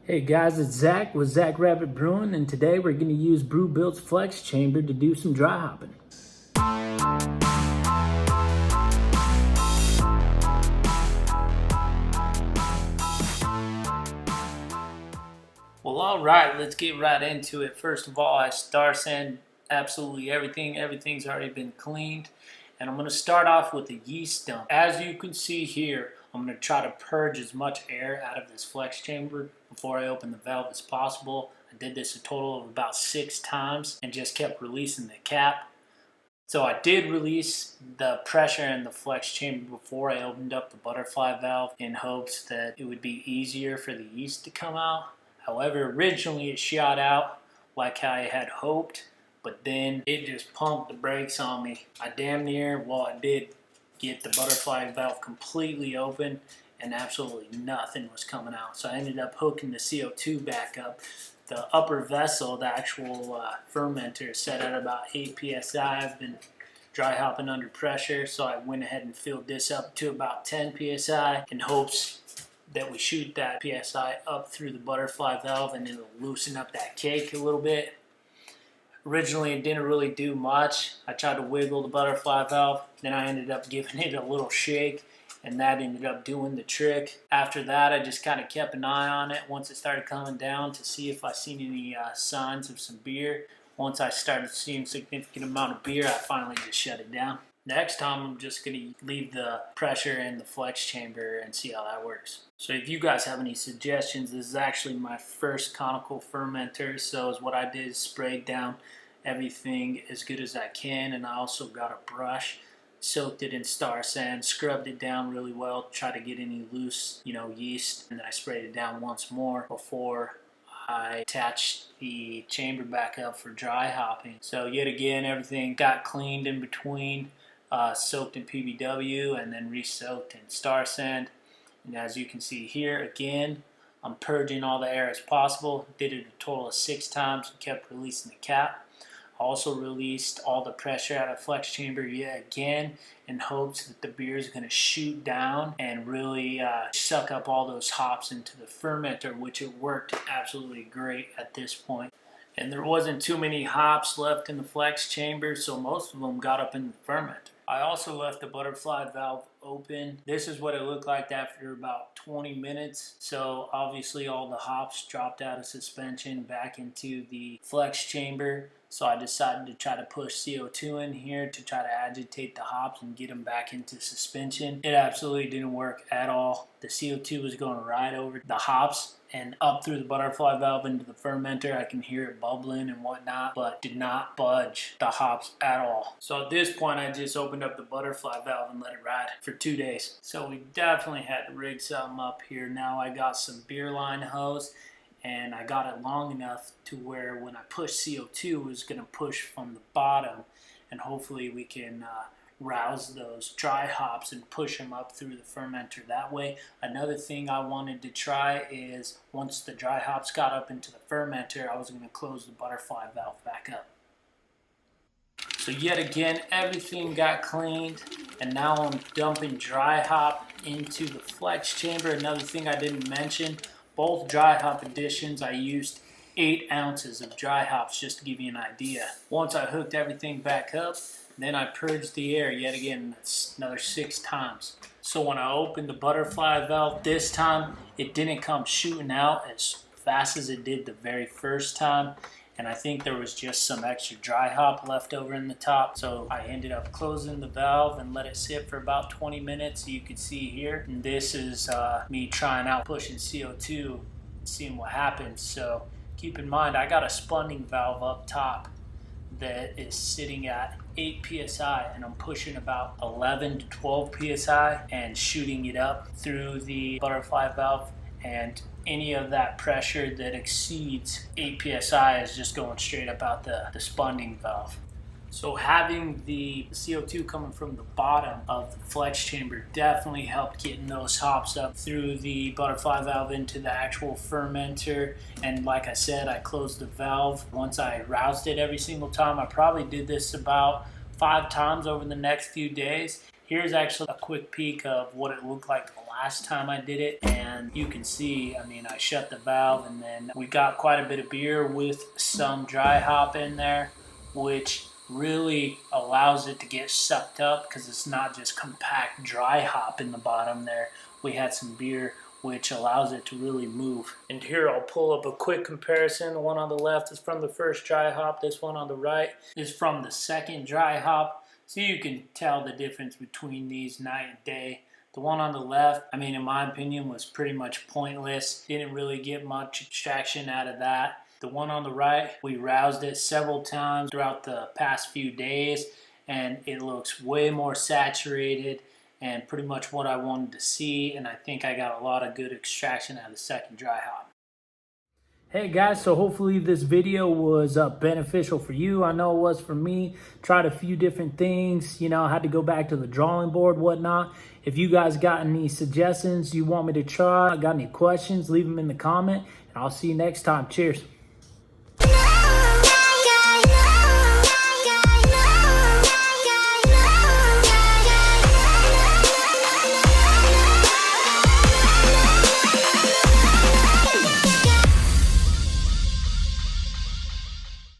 Hey guys, it's Zach with Zach Rabbit Brewing, and today we're going to use BrewBuilt's Flex Chamber to do some dry hopping. Well, alright, let's get right into it. First of all, I star sand absolutely everything. Everything's already been cleaned. And I'm going to start off with the yeast dump. As you can see here, I'm going to try to purge as much air out of this flex chamber before I open the valve as possible. I did this a total of about 6 times and just kept releasing the cap. So I did release the pressure in the flex chamber before I opened up the butterfly valve in hopes that it would be easier for the yeast to come out. However, originally it shot out like how I had hoped, but then it just pumped the brakes on me. I damn near, well, I did get the butterfly valve completely open and absolutely nothing was coming out. So I ended up hooking the CO2 back up. The upper vessel, the actual fermenter, is set at about 8 psi. I've been dry hopping under pressure, so I went ahead and filled this up to about 10 psi in hopes that we shoot that psi up through the butterfly valve and it'll loosen up that cake a little bit. Originally it didn't really do much. I tried to wiggle the butterfly valve, then I ended up giving it a little shake and that ended up doing the trick. After that I just kind of kept an eye on it once it started coming down to see if I seen any signs of some beer. Once I started seeing a significant amount of beer, I finally just shut it down. Next time I'm just going to leave the pressure in the flex chamber and see how that works. So if you guys have any suggestions, this is actually my first conical fermenter, so what I did is sprayed down everything as good as I can, and I also got a brush, soaked it in star sand, scrubbed it down really well, try to get any loose yeast, and then I sprayed it down once more before I attached the chamber back up for dry hopping. So yet again, everything got cleaned in between. Soaked in PBW and then re-soaked in star sand. And as you can see here, again, I'm purging all the air as possible. Did it a total of 6 times and kept releasing the cap. I also released all the pressure out of the flex chamber yet again in hopes that the beer is going to shoot down and really suck up all those hops into the fermenter, which it worked absolutely great at this point. And there wasn't too many hops left in the flex chamber, so most of them got up in the fermenter. I also left the butterfly valve open. This is what it looked like after about 20 minutes. So obviously all the hops dropped out of suspension back into the flex chamber. So I decided to try to push CO2 in here to try to agitate the hops and get them back into suspension. It absolutely didn't work at all. The CO2 was going right over the hops and up through the butterfly valve into the fermenter. I can hear it bubbling and whatnot, but did not budge the hops at all. So at this point, I just opened up the butterfly valve and let it ride for 2 days. So we definitely had to rig something up here. Now I got some beer line hose, and I got it long enough to where when I push CO2, it was going to push from the bottom, and hopefully we can rouse those dry hops and push them up through the fermenter that way. Another thing I wanted to try is once the dry hops got up into the fermenter, I was going to close the butterfly valve back up. So yet again, everything got cleaned, and now I'm dumping dry hop into the flex chamber. Another thing I didn't mention, both dry hop additions I used 8 ounces of dry hops, just to give you an idea. Once I hooked everything back up, then I purged the air yet again another 6 times. So when I opened the butterfly valve this time, it didn't come shooting out as fast as it did the very first time. And I think there was just some extra dry hop left over in the top. So I ended up closing the valve and let it sit for about 20 minutes. You can see here. And this is me trying out pushing CO2 and seeing what happens. So keep in mind, I got a spunding valve up top that is sitting at 8 psi, and I'm pushing about 11 to 12 psi and shooting it up through the butterfly valve, and any of that pressure that exceeds 8 psi is just going straight up out the spunding valve. So having the CO2 coming from the bottom of the flex chamber definitely helped getting those hops up through the butterfly valve into the actual fermenter. And like I said, I closed the valve once I roused it every single time. I probably did this about 5 times over the next few days, Here's actually a quick peek of what it looked like the last time I did it. And you can see, I mean, I shut the valve and then we got quite a bit of beer with some dry hop in there, which really allows it to get sucked up because it's not just compact dry hop in the bottom there. We had some beer which allows it to really move. And here I'll pull up a quick comparison. The one on the left is from the first dry hop. This one on the right is from the second dry hop. So you can tell the difference between these night and day. The one on the left, I mean, in my opinion, was pretty much pointless. Didn't really get much extraction out of that. The one on the right, we roused it several times throughout the past few days, and it looks way more saturated and pretty much what I wanted to see, and I think I got a lot of good extraction out of the second dry hop. Hey guys, so hopefully this video was beneficial for you. I know it was for me. Tried a few different things, you know, I had to go back to the drawing board, whatnot. If you guys got any suggestions you want me to try, got any questions, leave them in the comment, and I'll see you next time. Cheers.